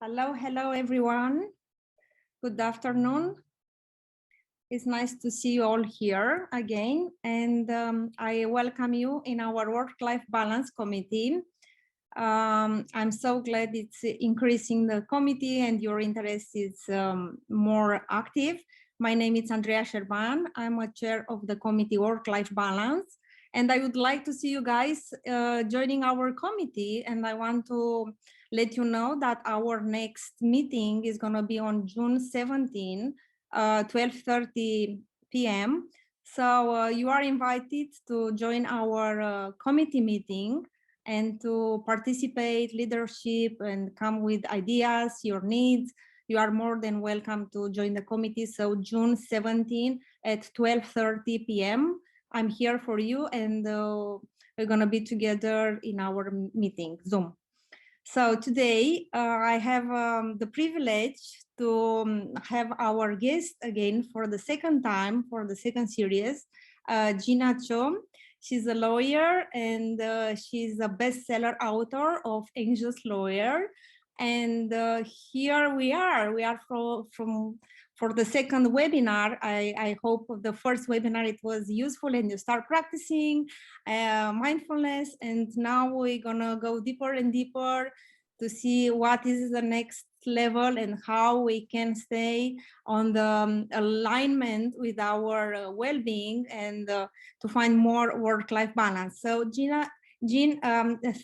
Hello, everyone. Good afternoon. It's nice to see you all here again. And I welcome you in our Work-Life Balance Committee. I'm so glad it's increasing the committee and your interest is more active. My name is Andrea Sherban. I'm a chair of the committee Work-Life Balance. And I would like to see you guys joining our committee. And I want to let you know that our next meeting is going to be on June 17, 12:30 p.m. So you are invited to join our committee meeting and to participate, leadership, and come with ideas, your needs. You are more than welcome to join the committee. So June 17 at 12:30 p.m. I'm here for you, and we're going to be together in our meeting, Zoom. So today I have the privilege to have our guest again for the second time, for the second series, Jeena Cho. She's a lawyer and she's a bestseller author of Anxious Lawyer. And here we are for the second webinar. I hope the first webinar it was useful and you start practicing mindfulness. And now we're gonna go deeper and deeper to see what is the next level and how we can stay on the alignment with our well-being and to find more work-life balance. So Jeena,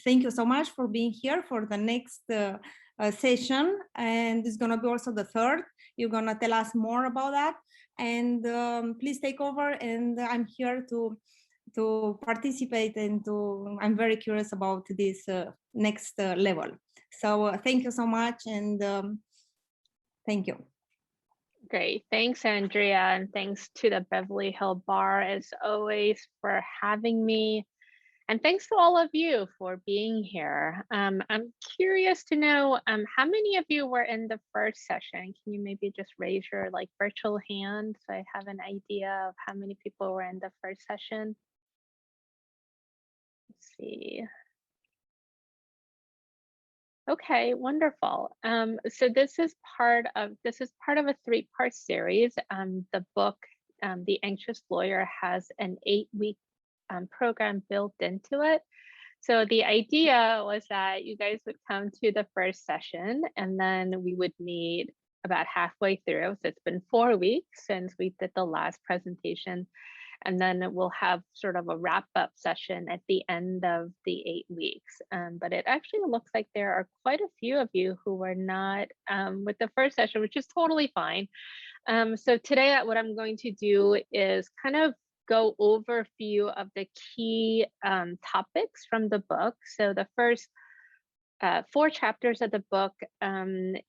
thank you so much for being here for the next session, and it's going to be also the third. You're going to tell us more about that, and please take over, and I'm here to participate and I'm very curious about this next level. So thank you so much, and thank you. Great, thanks Andrea, and thanks to the Beverly Hill Bar as always for having me. And thanks to all of you for being here. I'm curious to know how many of you were in the first session. Can you maybe just raise your virtual hand so I have an idea of how many people were in the first session? Let's see. Okay, wonderful. So this is part of a 3-part series. The book, The Anxious Lawyer, has an 8-week program built into it. So the idea was that you guys would come to the first session and then we would meet about halfway through. So it's been 4 weeks since we did the last presentation. And then we'll have sort of a wrap-up session at the end of the 8 weeks. But it actually looks like there are quite a few of you who were not with the first session, which is totally fine. So today what I'm going to do is kind of go over a few of the key topics from the book. So the first 4 chapters of the book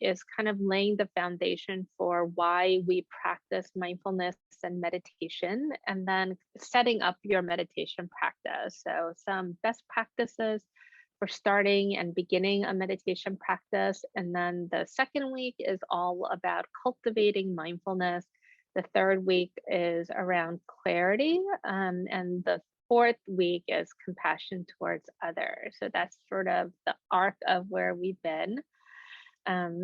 is kind of laying the foundation for why we practice mindfulness and meditation, and then setting up your meditation practice. So some best practices for starting and beginning a meditation practice. And then the second week is all about cultivating mindfulness. The third week is around clarity, and the fourth week is compassion towards others. So that's sort of the arc of where we've been.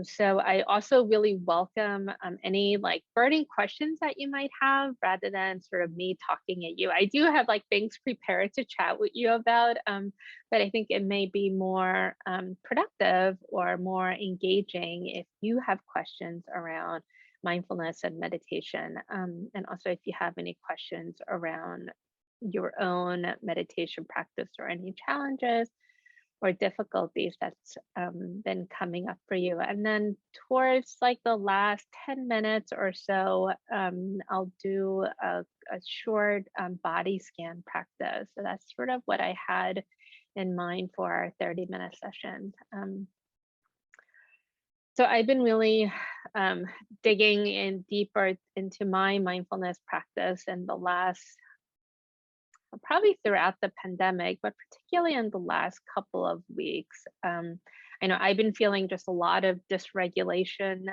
So I also really welcome any burning questions that you might have rather than sort of me talking at you. I do have things prepared to chat with you about, but I think it may be more productive or more engaging if you have questions around mindfulness and meditation. And also if you have any questions around your own meditation practice or any challenges or difficulties that's been coming up for you. And then towards the last 10 minutes or so, I'll do a short body scan practice. So that's sort of what I had in mind for our 30-minute session. So I've been really digging in deeper into my mindfulness practice in the last, probably throughout the pandemic, but particularly in the last couple of weeks. I know I've been feeling just a lot of dysregulation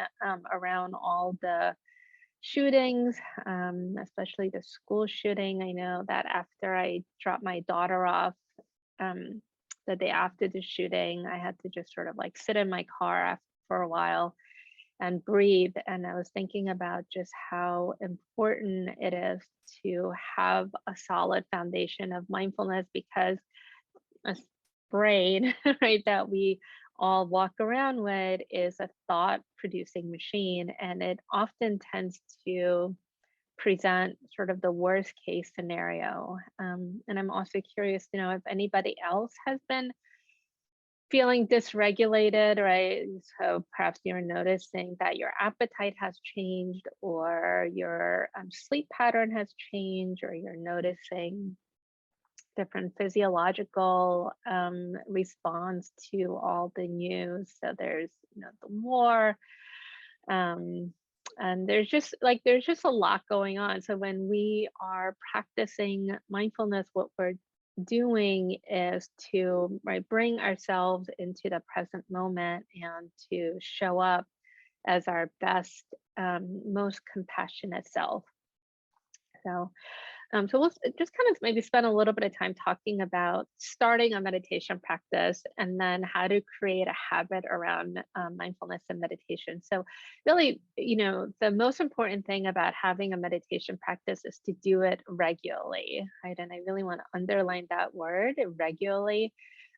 around all the shootings, especially the school shooting. I know that after I dropped my daughter off the day after the shooting, I had to just sort of sit in my car for a while and breathe. And I was thinking about just how important it is to have a solid foundation of mindfulness, because a brain, right, that we all walk around with is a thought producing machine, and it often tends to present sort of the worst case scenario. And I'm also curious to know if anybody else has been feeling dysregulated, right? So perhaps you're noticing that your appetite has changed, or your sleep pattern has changed, or you're noticing different physiological response to all the news. So there's, the war, and there's just a lot going on. So when we are practicing mindfulness, what we're doing is to bring ourselves into the present moment and to show up as our best, most compassionate self. So we'll just kind of maybe spend a little bit of time talking about starting a meditation practice, and then how to create a habit around mindfulness and meditation. So really, the most important thing about having a meditation practice is to do it regularly, right? And I really want to underline that word, regularly.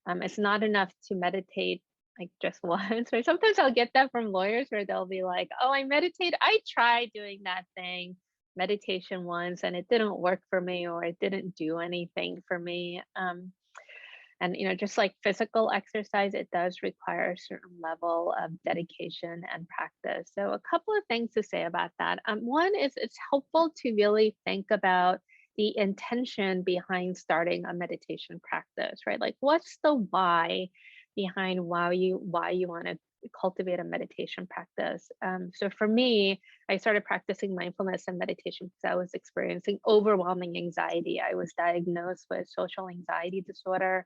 It's not enough to meditate like just once, right? Sometimes I'll get that from lawyers where they'll be like, oh, I tried doing that thing, meditation once, and it didn't work for me, or it didn't do anything for me. And just like physical exercise, it does require a certain level of dedication and practice. So a couple of things to say about that. One is it's helpful to really think about the intention behind starting a meditation practice, right? Like, what's the why behind why you want to cultivate a meditation practice? So for me, I started practicing mindfulness and meditation because I was experiencing overwhelming anxiety. I was diagnosed with social anxiety disorder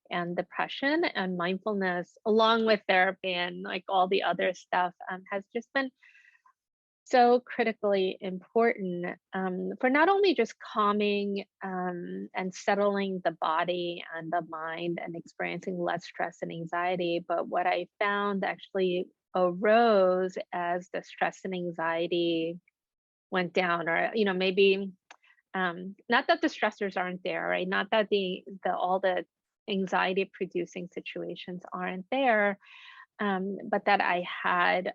and depression, and mindfulness, along with therapy and like all the other stuff, has just been so critically important for not only just calming and settling the body and the mind and experiencing less stress and anxiety, but what I found actually arose as the stress and anxiety went down, or maybe not that the stressors aren't there, right? Not that all the anxiety producing situations aren't there, but that I had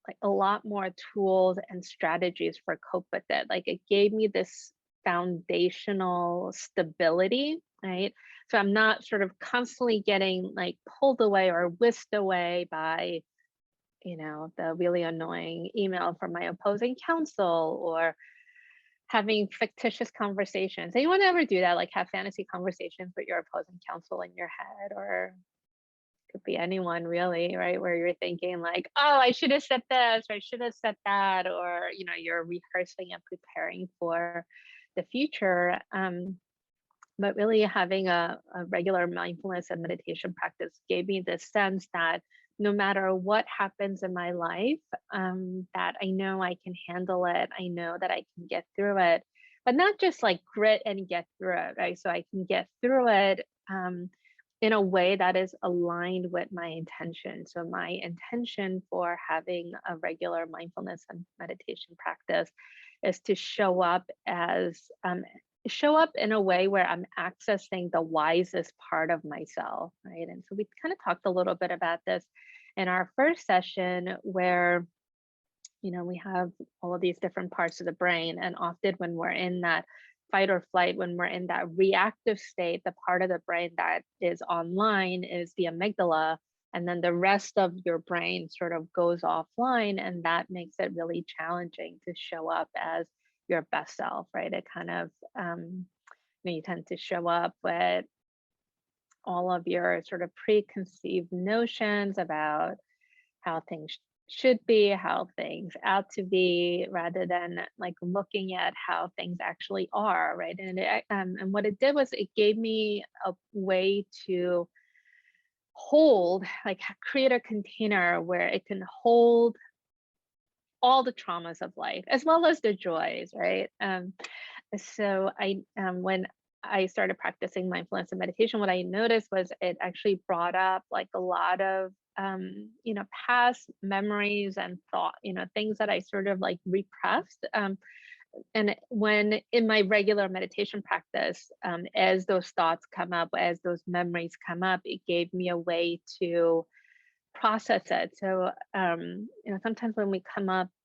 like a lot more tools and strategies for cope with it. Like, it gave me this foundational stability, right? So I'm not sort of constantly getting like pulled away or whisked away by, the really annoying email from my opposing counsel, or having fictitious conversations. Anyone ever do that? Like, have fantasy conversations with your opposing counsel in your head, or could be anyone really, right? Where you're thinking like, oh, I should have said this, or I should have said that, or you're rehearsing and preparing for the future. But really having a regular mindfulness and meditation practice gave me this sense that no matter what happens in my life, that I know I can handle it. I know that I can get through it, but not just like grit and get through it, right? So I can get through it in a way that is aligned with my intention. So my intention for having a regular mindfulness and meditation practice is to show up in a way where I'm accessing the wisest part of myself, right? And so we kind of talked a little bit about this in our first session, where we have all of these different parts of the brain, and often when we're in that fight or flight, when we're in that reactive state, the part of the brain that is online is the amygdala, and then the rest of your brain sort of goes offline, and that makes it really challenging to show up as your best self, right? It kind of you tend to show up with all of your sort of preconceived notions about how things should be, how things ought to be, rather than like looking at how things actually are, right? And what it did was it gave me a way to create a container where it can hold all the traumas of life as well as the joys, right? So when I started practicing mindfulness and meditation, what I noticed was it actually brought up like a lot of past memories and thought, things that I sort of like repressed. And when in my regular meditation practice, as those thoughts come up, as those memories come up, it gave me a way to process it. So, sometimes when we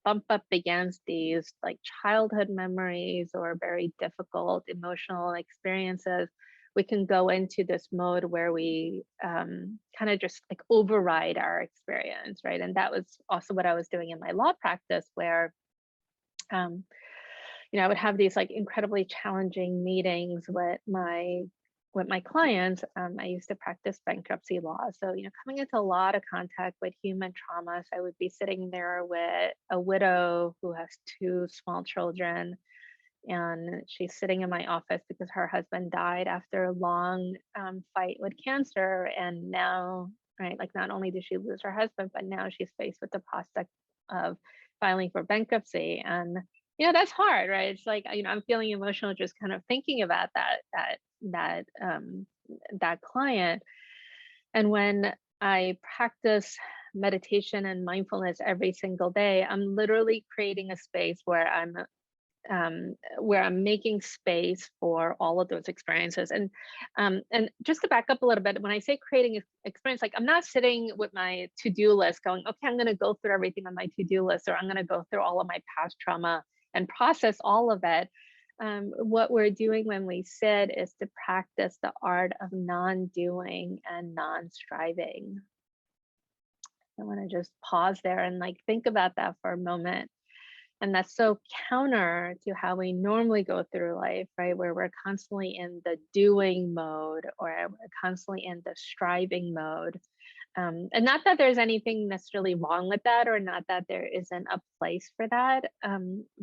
bump up against these like childhood memories or very difficult emotional experiences, we can go into this mode where we kind of just like override our experience, right? And that was also what I was doing in my law practice, where I would have these like incredibly challenging meetings with my clients. I used to practice bankruptcy law. So, coming into a lot of contact with human traumas, I would be sitting there with a widow who has 2 small children. And she's sitting in my office because her husband died after a long fight with cancer. And now, right, like not only did she lose her husband, but now she's faced with the prospect of filing for bankruptcy. And that's hard, right? It's like, I'm feeling emotional just kind of thinking about that client. And when I practice meditation and mindfulness every single day, I'm literally creating a space where I'm making space for all of those experiences. And just to back up a little bit, when I say creating experience, like I'm not sitting with my to-do list going, okay, I'm going to go through everything on my to-do list, or I'm going to go through all of my past trauma and process all of it. What we're doing when we sit is to practice the art of non-doing and non-striving. I want to just pause there and like think about that for a moment. And that's so counter to how we normally go through life, right? Where we're constantly in the doing mode, or we're constantly in the striving mode. And not that there's anything necessarily wrong with that, or not that there isn't a place for that.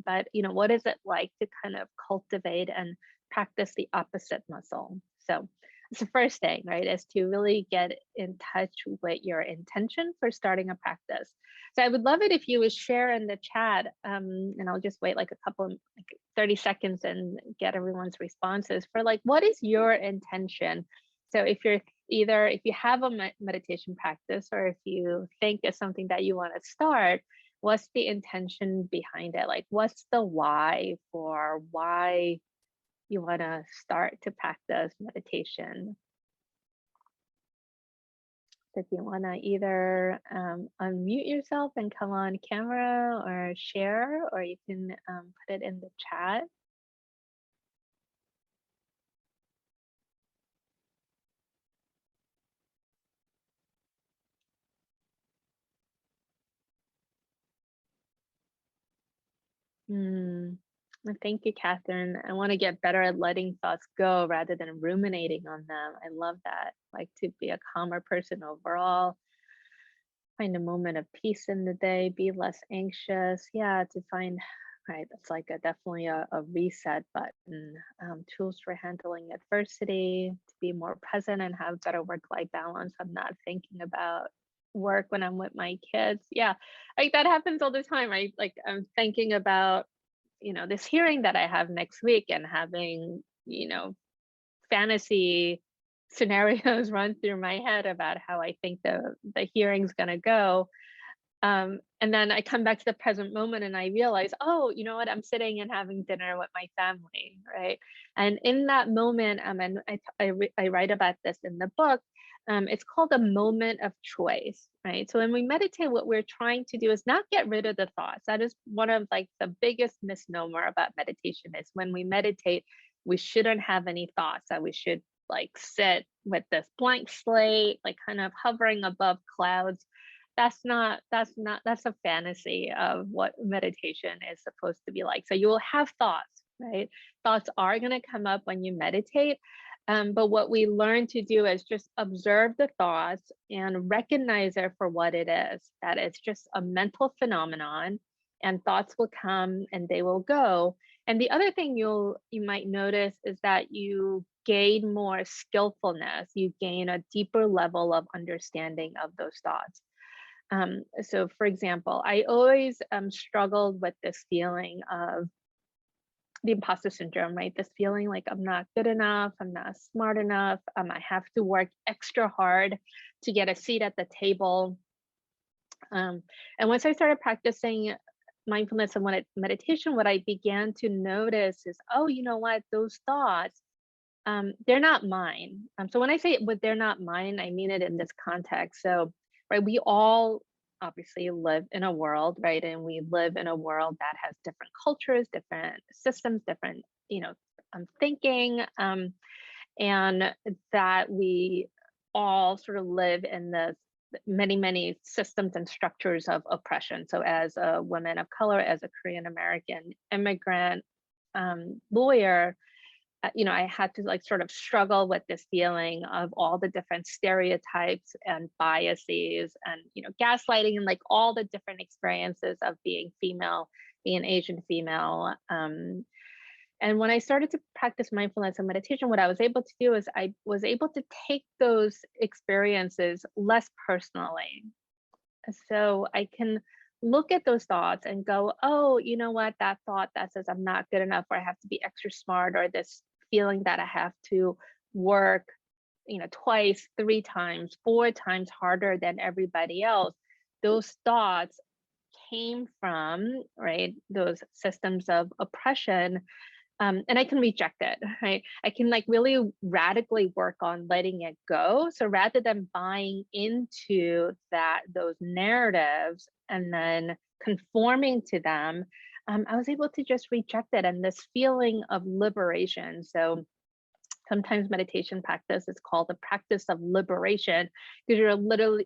But what is it like to kind of cultivate and practice the opposite muscle? So it's the first thing, right, is to really get in touch with your intention for starting a practice. So I would love it if you would share in the chat, and I'll just wait like a couple, like 30 seconds and get everyone's responses for like, what is your intention? So if you have a meditation practice, or if you think it's something that you want to start, what's the intention behind it? Like, what's the why for why you want to start to practice meditation? So if you want to either unmute yourself and come on camera or share, or you can put it in the chat. Thank you, Catherine. I want to get better at letting thoughts go rather than ruminating on them. I love that. Like to be a calmer person overall. Find a moment of peace in the day, be less anxious. Yeah, to find, right, that's like definitely a reset button. Tools for handling adversity, to be more present and have better work-life balance. I'm not thinking about work when I'm with my kids. Yeah, like that happens all the time, right? Like I'm thinking about, this hearing that I have next week, and having, fantasy scenarios run through my head about how I think the hearing's going to go. And then I come back to the present moment and I realize, oh, you know what, I'm sitting and having dinner with my family, right? And in that moment, and I write about this in the book, it's called a moment of choice, right? So when we meditate, what we're trying to do is not get rid of the thoughts. That is one of like the biggest misnomer about meditation, is when we meditate, we shouldn't have any thoughts, that we should like sit with this blank slate, like kind of hovering above clouds. That's a fantasy of what meditation is supposed to be like. So you will have thoughts, right? Thoughts are going to come up when you meditate. But what we learn to do is just observe the thoughts and recognize it for what it is, that it's just a mental phenomenon, and thoughts will come and they will go. And the other thing you might notice is that you gain more skillfulness, you gain a deeper level of understanding of those thoughts. So for example, I always struggled with this feeling of the imposter syndrome, right? This feeling like I'm not good enough, I'm not smart enough, I have to work extra hard to get a seat at the table. And once I started practicing mindfulness and meditation, what I began to notice is, oh, you know what, those thoughts, they're not mine. So when I say they're not mine, I mean it in this context. So, right, we all obviously live in a world, right? And we live in a world that has different cultures, different systems, different, thinking, and that we all sort of live in this many systems and structures of oppression. So as a woman of color, as a Korean American immigrant lawyer, I had to like sort of struggle with this feeling of all the different stereotypes and biases and, gaslighting and like all the different experiences of being female, being an Asian female. And when I started to practice mindfulness and meditation, what I was able to do is I was able to take those experiences less personally. So I can look at those thoughts and go, oh, you know what, that thought that says I'm not good enough, or I have to be extra smart, or this feeling that I have to work, twice, 3 times, 4 times harder than everybody else. Those thoughts came from, right, those systems of oppression. And I can reject it, right? I can like really radically work on letting it go. So rather than buying into those narratives and then conforming to them, I was able to just reject it, and this feeling of liberation. So sometimes meditation practice is called the practice of liberation, because you're liberating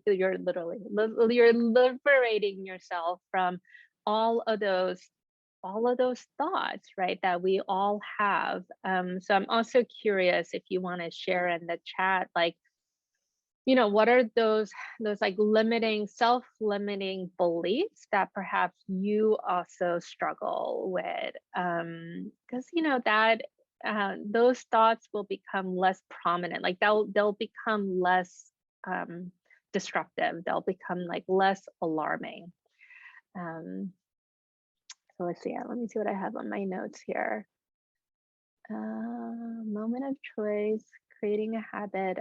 yourself from all of those thoughts, right, that we all have. So I'm also curious if you want to share in the chat, like, what are those like self-limiting beliefs that perhaps you also struggle with? Because that those thoughts will become less prominent, like they'll become less disruptive, they'll become like less alarming. So let's see, let me see what I have on my notes here. Moment of choice, creating a habit.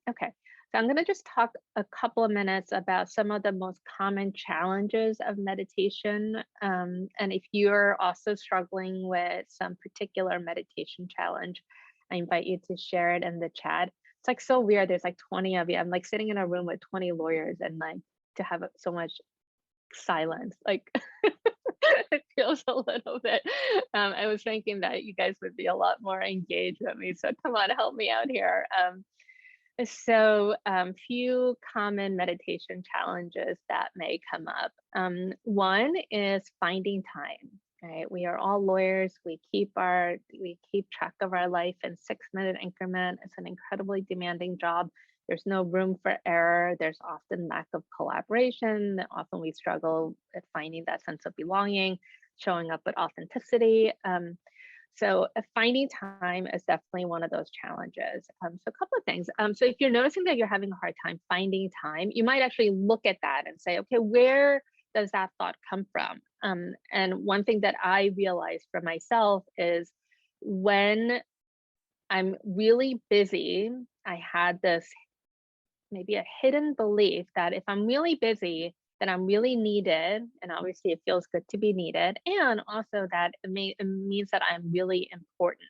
Okay, so I'm going to just talk a couple of minutes about some of the most common challenges of meditation. And if you're also struggling with some particular meditation challenge, I invite you to share it in the chat. It's like so weird. There's like 20 of you. I'm like sitting in a room with 20 lawyers, and like to have so much silence, like it feels a little bit, I was thinking that you guys would be a lot more engaged with me, so come on, help me out here. So few common meditation challenges that may come up. One is finding time, right? We are all lawyers. We keep track of our life in 6-minute increment. It's an incredibly demanding job. There's no room for error. There's often lack of collaboration. Often we struggle at finding that sense of belonging, showing up with authenticity. So finding time is definitely one of those challenges. So a couple of things. So if you're noticing that you're having a hard time finding time, you might actually look at that and say, okay, where does that thought come from? And one thing that I realized for myself is when I'm really busy, I had this maybe a hidden belief that if I'm really busy, then I'm really needed. And obviously it feels good to be needed. And also that it means that I'm really important.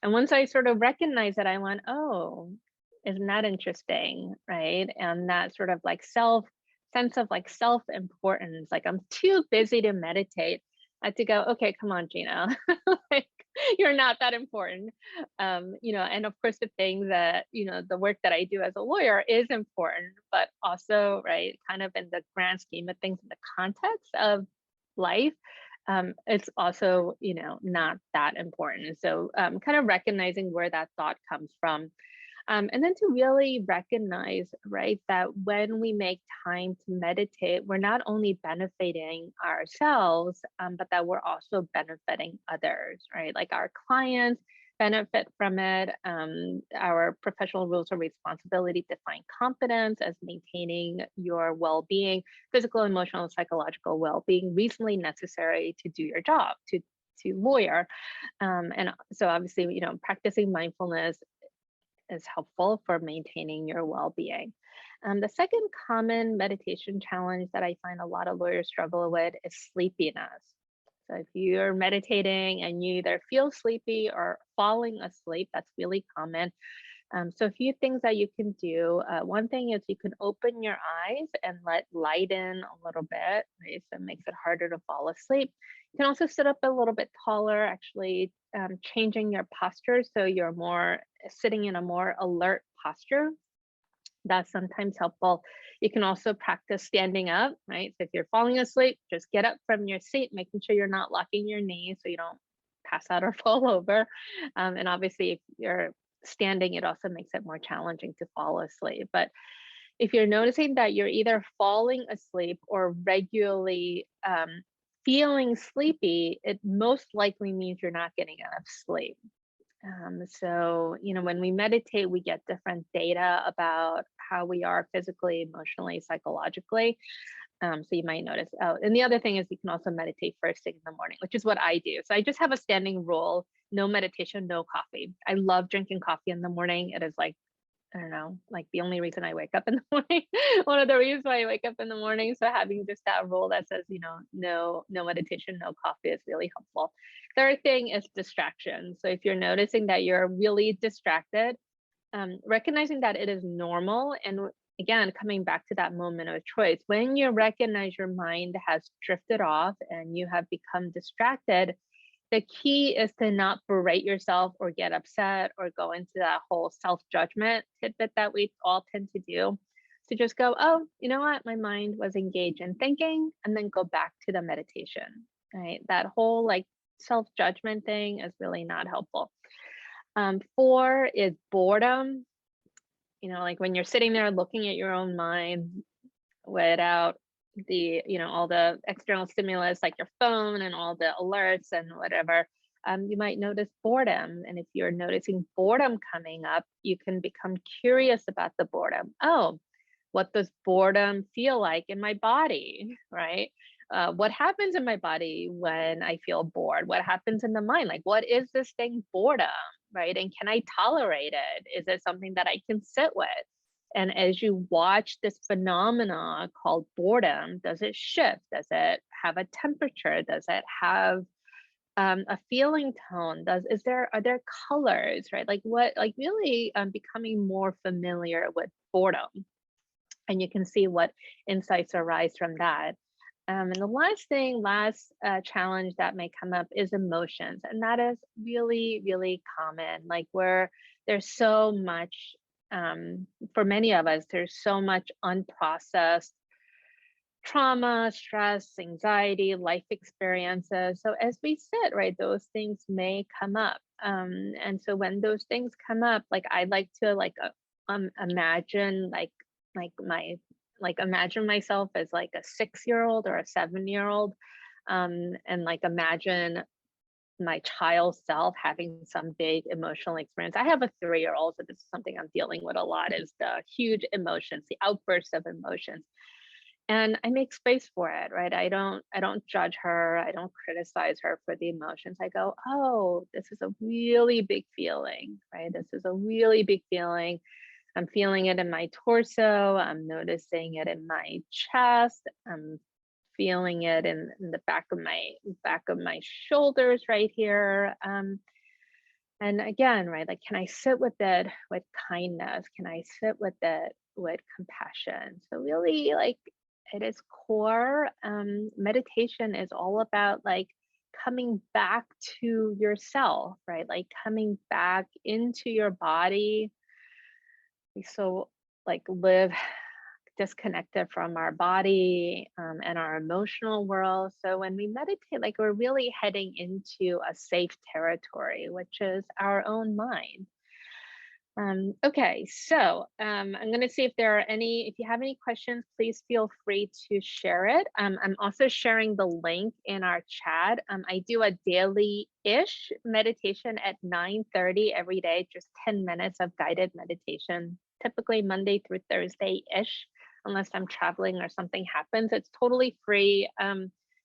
And once I sort of recognized that, I went, oh, isn't that interesting, right? And that sort of like sense of like self-importance, like I'm too busy to meditate. I had to go, okay, come on, Jeena, like you're not that important. And of course the thing that, the work that I do as a lawyer is important, but also, right, kind of in the grand scheme of things, in the context of life, it's also, not that important. So kind of recognizing where that thought comes from. And then to really recognize, right, that when we make time to meditate, we're not only benefiting ourselves, but that we're also benefiting others, right? Like our clients benefit from it. Our professional rules of responsibility define competence as maintaining your well-being, physical, emotional, and psychological well-being reasonably necessary to do your job, to to lawyer. And so obviously, you know, practicing mindfulness is helpful for maintaining your well-being. The second common meditation challenge that I find a lot of lawyers struggle with is sleepiness. So if you're meditating and you either feel sleepy or falling asleep, that's really common. So a few things that you can do. One thing is you can open your eyes and let light in a little bit, right? So it makes it harder to fall asleep. You can also sit up a little bit taller, actually changing your posture so you're more sitting in a more alert posture. That's sometimes helpful. You can also practice standing up, right? So if you're falling asleep, just get up from your seat, making sure you're not locking your knees so you don't pass out or fall over. And obviously, if you're standing, it also makes it more challenging to fall asleep. But if you're noticing that you're either falling asleep or regularly feeling sleepy, it most likely means you're not getting enough sleep. So, you know, when we meditate, we get different data about how we are physically, emotionally, psychologically. So you might notice. Oh, and the other thing is you can also meditate first thing in the morning, which is what I do. So I just have a standing rule: no meditation, no coffee. I love drinking coffee in the morning. It is like, I don't know, like the only reason I wake up in the morning. One of the reasons why I wake up in the morning. So having just that rule that says, you know, no meditation, no coffee is really helpful. Third thing is distraction. So if you're noticing that you're really distracted, recognizing that it is normal, and again, coming back to that moment of choice, when you recognize your mind has drifted off and you have become distracted, the key is to not berate yourself or get upset or go into that whole self-judgment tidbit that we all tend to do. So just go, oh, you know what? My mind was engaged in thinking, and then go back to the meditation, right? That whole like self-judgment thing is really not helpful. 4 is boredom. You know, like when you're sitting there looking at your own mind without the, you know, all the external stimulus like your phone and all the alerts and whatever, you might notice boredom. And if you're noticing boredom coming up, you can become curious about the boredom. Oh, what does boredom feel like in my body, right? What happens in my body when I feel bored? What happens in the mind? Like, what is this thing, boredom, right? And can I tolerate it? Is it something that I can sit with? And as you watch this phenomena called boredom, does it shift? Does it have a temperature? Does it have a feeling tone? Are there colors, right? Like what, like really becoming more familiar with boredom. And you can see what insights arise from that. And the last challenge that may come up is emotions. And that is really, really common. Like where there's so much, for many of us, there's so much unprocessed trauma, stress, anxiety, life experiences. So as we sit, right, those things may come up. And so when those things come up, like I like to imagine imagine myself as like a 6-year-old or a 7-year-old, and like imagine my child self having some big emotional experience. I have a 3-year-old, so this is something I'm dealing with a lot, is the huge emotions, the outbursts of emotions. And I make space for it, right? I don't judge her. I don't criticize her for the emotions. I go, oh, this is a really big feeling, right? This is a really big feeling. I'm feeling it in my torso. I'm noticing it in my chest. I'm feeling it in the back of my shoulders right here. And again, right, like, can I sit with it with kindness? Can I sit with it with compassion? So really, like, at its core, meditation is all about like coming back to yourself, right? Like coming back into your body. We so like live disconnected from our body and our emotional world. So when we meditate, like we're really heading into a safe territory, which is our own mind. Okay, so I'm going to see if you have any questions, please feel free to share it. I'm also sharing the link in our chat. I do a daily-ish meditation at 9:30 every day, just 10 minutes of guided meditation, typically Monday through Thursday-ish, unless I'm traveling or something happens. It's totally free.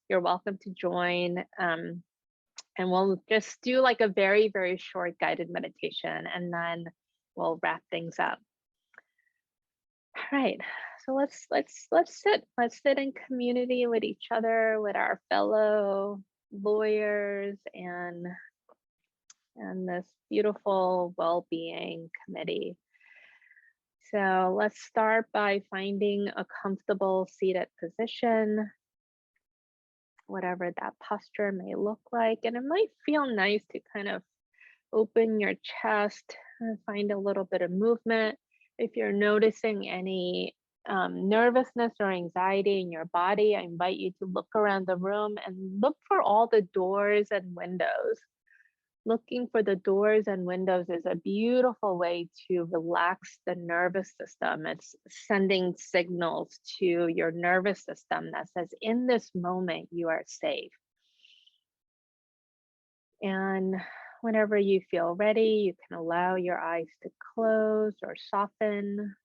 You're welcome to join. And we'll just do like a very, very short guided meditation, and then we'll wrap things up. All right. So let's sit in community with each other, with our fellow lawyers, and this beautiful well-being committee. So let's start by finding a comfortable seated position, whatever that posture may look like. And it might feel nice to kind of open your chest and find a little bit of movement. If you're noticing any nervousness or anxiety in your body, I invite you to look around the room and look for all the doors and windows. Looking for the doors and windows is a beautiful way to relax the nervous system. It's sending signals to your nervous system that says, in this moment, you are safe. And whenever you feel ready, you can allow your eyes to close or soften.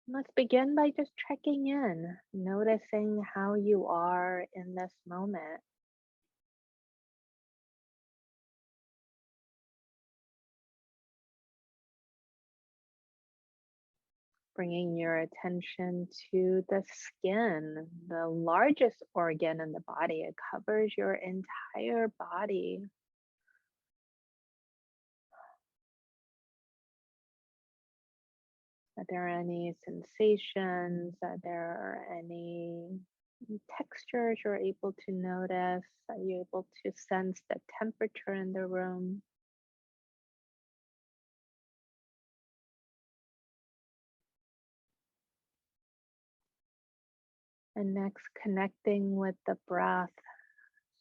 Let's begin by just checking in, noticing how you are in this moment. Bringing your attention to the skin, the largest organ in the body. It covers your entire body. Are there any sensations? Are there any textures you're able to notice? Are you able to sense the temperature in the room? And next, connecting with the breath,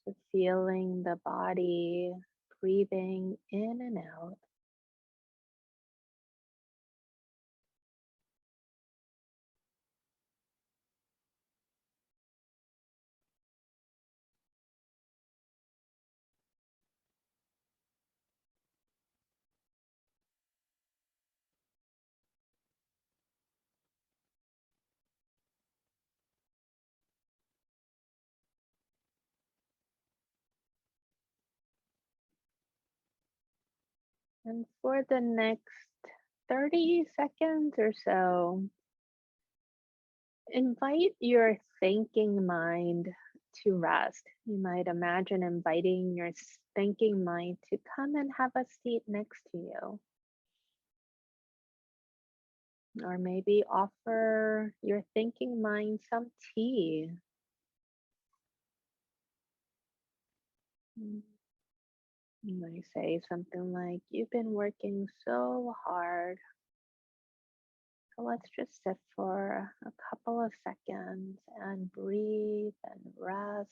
so feeling the body breathing in and out. And for the next 30 seconds or so, invite your thinking mind to rest. You might imagine inviting your thinking mind to come and have a seat next to you. Or maybe offer your thinking mind some tea. You might say something like, "You've been working so hard. So let's just sit for a couple of seconds and breathe and rest."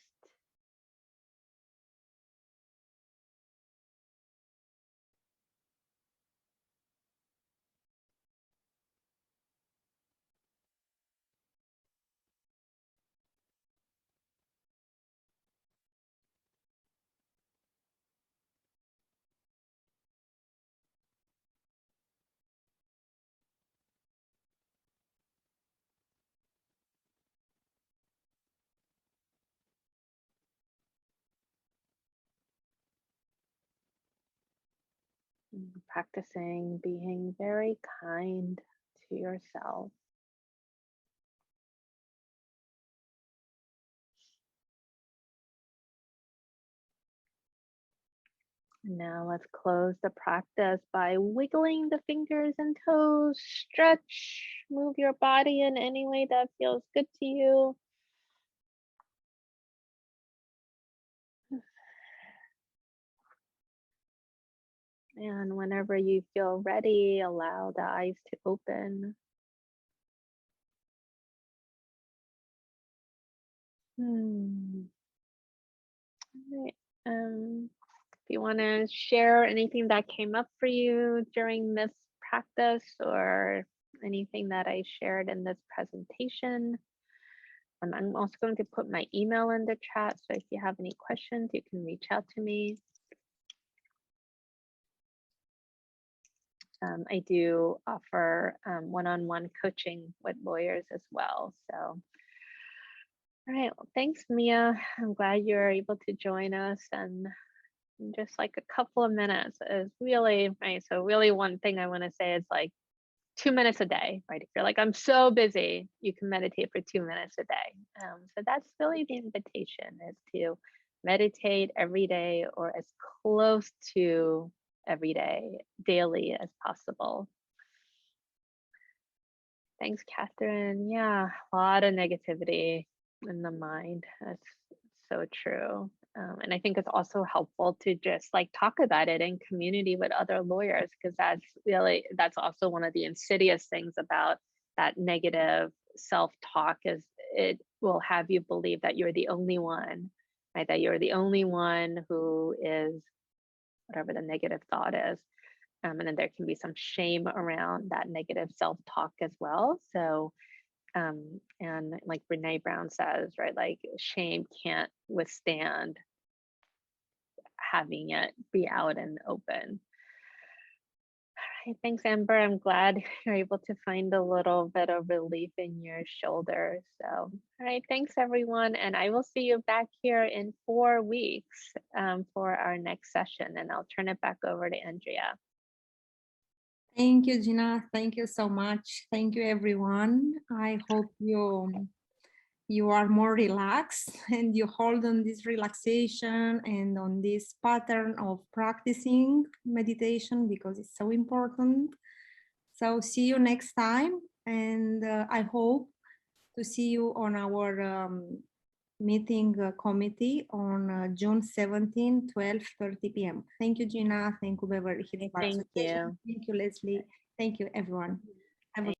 Practicing being very kind to yourself. Now let's close the practice by wiggling the fingers and toes. Stretch, move your body in any way that feels good to you. And whenever you feel ready, allow the eyes to open. All right. If you want to share anything that came up for you during this practice or anything that I shared in this presentation, I'm also going to put my email in the chat. So if you have any questions, you can reach out to me. I do offer one-on-one coaching with lawyers as well. So, all right, well, thanks, Mia. I'm glad you're able to join us, and just like a couple of minutes is really, right? So really one thing I want to say is like 2 minutes a day, right? If you're like, I'm so busy, you can meditate for 2 minutes a day. So that's really the invitation, is to meditate every day or as close to every day, daily as possible. Thanks, Catherine. Yeah, a lot of negativity in the mind. That's so true. And I think it's also helpful to just like talk about it in community with other lawyers, because that's also one of the insidious things about that negative self-talk, is it will have you believe that you're the only one, right? That you're the only one who is whatever the negative thought is. And then there can be some shame around that negative self-talk as well. So, and like Brene Brown says, right, like shame can't withstand having it be out and open. All right, thanks, Amber. I'm glad you're able to find a little bit of relief in your shoulder. So, all right, thanks everyone. And I will see you back here in 4 weeks for our next session. And I'll turn it back over to Andrea. Thank you, Jeena. Thank you so much. Thank you, everyone. I hope you are more relaxed and you hold on this relaxation and on this pattern of practicing meditation, because it's so important. So see you next time. And I hope to see you on our meeting committee on June 17, 12:30 p.m. Thank you, Jeena. Thank you, Beverly. Thank you. Thank you, Leslie. Thank you, everyone. Have a